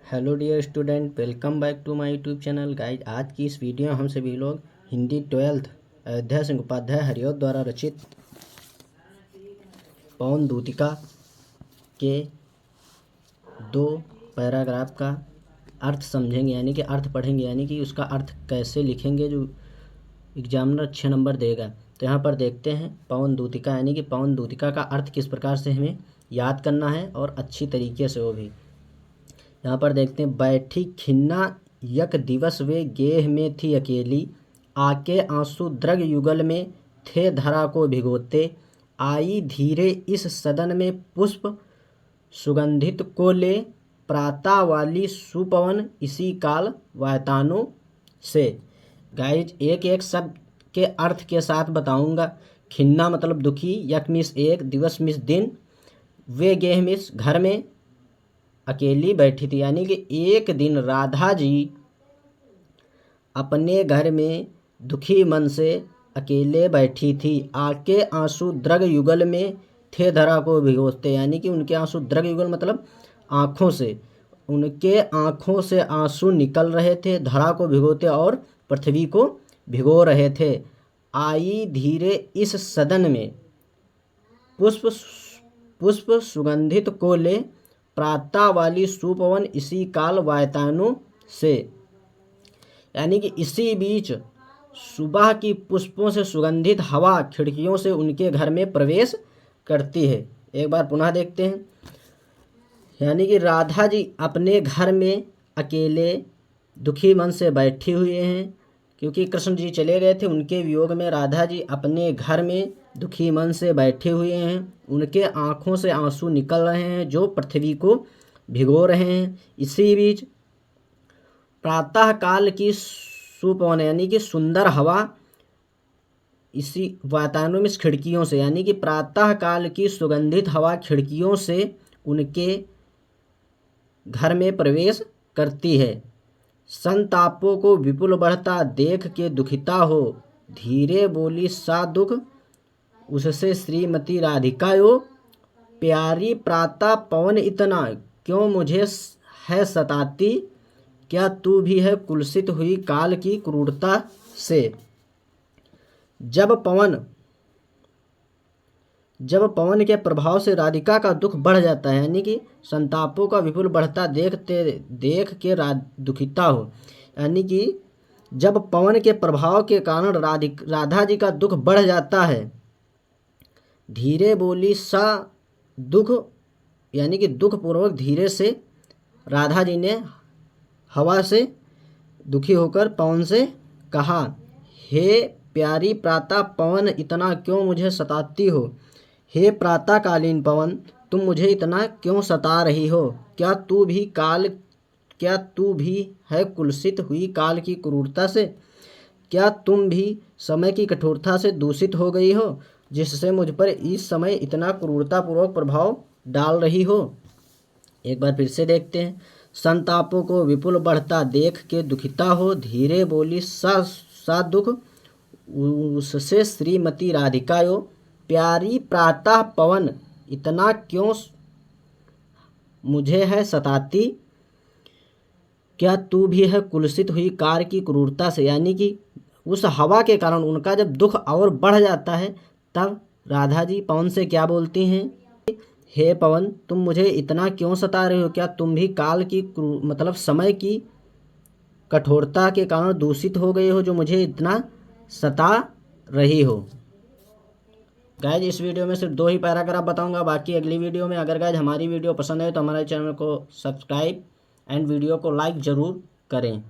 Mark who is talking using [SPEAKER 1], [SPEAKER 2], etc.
[SPEAKER 1] Hello dear student, welcome back to my YouTube channel. Guys, आज की इस video में हम सभी लोग हिंदी 12th अयोध्या सिंह उपाध्याय हरिऔध द्वारा रचित पवन दूतिका के 2 पैराग्राफ का अर्थ समझेंगे, यानी कि अर्थ पढ़ेंगे, यानी कि उसका अर्थ कैसे लिखेंगे जो एग्जामिनर 6 नंबर देगा। तो यहाँ पर देखते हैं पवन दूतिका, यानी कि पवन दूतिका का अर्थ किस प्रकार से हमें याद करना है और अच्छी तरीके से वो भी। यहाँ पर देखते हैं, बैठी खिन्ना यक दिवस वे गेह में थी अकेली, आके आंसू द्रग युगल में थे धरा को भिगोते, आई धीरे इस सदन में पुष्प सुगंधित को ले, प्रातः वाली सुपवन इसी काल वायतानु से। गाइज, एक एक शब्द के अर्थ के साथ बताऊंगा। खिन्ना मतलब दुखी, यक मिस एक, दिवस मिस दिन, वे गेह मिस घर में अकेली बैठी थी, यानी कि एक दिन राधा जी अपने घर में दुखी मन से अकेले बैठी थी। आके आंसू द्रग युगल में थे धरा को भिगोते, यानी कि उनके आंसू द्रग युगल मतलब आँखों से, उनके आँखों से आंसू निकल रहे थे, धरा को भिगोते और पृथ्वी को भिगो रहे थे। आई धीरे इस सदन में पुष्प सुगंधित को ले, प्रातः वाली सुपवन इसी काल वायतानु से, यानी कि इसी बीच सुबह की पुष्पों से सुगंधित हवा खिड़कियों से उनके घर में प्रवेश करती है। एक बार पुनः देखते हैं, यानी कि राधा जी अपने घर में अकेले दुखी मन से बैठे हुए हैं, क्योंकि कृष्ण जी चले गए थे। उनके वियोग में राधा जी अपने घर में दुखी मन से बैठे हुए हैं, उनके आँखों से आंसू निकल रहे हैं जो पृथ्वी को भिगो रहे हैं। इसी बीच प्रातः काल की सुपवन, यानी कि सुंदर हवा इसी वातावरण में खिड़कियों से, यानी कि प्रातः काल की सुगंधित हवा खिड़कियों से उनके घर में प्रवेश करती है। संतापों को विपुल बढ़ता देख के दुखिता हो, धीरे बोली सा दुख उससे श्रीमती राधिकायो, प्यारी प्रातः पवन इतना क्यों मुझे है सताती, क्या तू भी है कुलसित हुई काल की क्रूरता से। जब पवन के प्रभाव से राधिका का दुख बढ़ जाता है, यानी कि संतापों का विपुल बढ़ता देख के दुखिता हो, यानी कि जब पवन के प्रभाव के कारण राधा जी का दुख बढ़ जाता है। धीरे बोली सा दुख, यानी कि दुख पूर्वक धीरे से राधा जी ने हवा से दुखी होकर पवन से कहा, हे प्यारी प्रातः पवन इतना क्यों मुझे सताती हो, हे प्रातःकालीन पवन तुम मुझे इतना क्यों सता रही हो, क्या तू भी है कुलसित हुई काल की क्रूरता से, क्या तुम भी समय की कठोरता से दूषित हो गई हो, जिससे मुझ पर इस समय इतना क्रूरतापूर्वक प्रभाव डाल रही हो। एक बार फिर से देखते हैं, संतापों को विपुल बढ़ता देख के दुखिता हो, धीरे बोली सा दुख उससे श्रीमती राधिकायो, प्यारी प्रातः पवन इतना क्यों मुझे है सताती, क्या तू भी है कुलसित हुई कार की क्रूरता से, यानी कि उस हवा के कारण उनका जब दुख और बढ़ जाता है तब राधा जी पवन से क्या बोलती हैं, हे पवन तुम मुझे इतना क्यों सता रहे हो, क्या तुम भी काल की मतलब समय की कठोरता के कारण दूषित हो गए हो जो मुझे इतना सता रही हो। गाइज, इस वीडियो में सिर्फ 2 ही पैराग्राफ बताऊंगा, बाकी अगली वीडियो में। अगर गाइज हमारी वीडियो पसंद है तो हमारे चैनल को सब्सक्राइब एंड वीडियो को लाइक ज़रूर करें।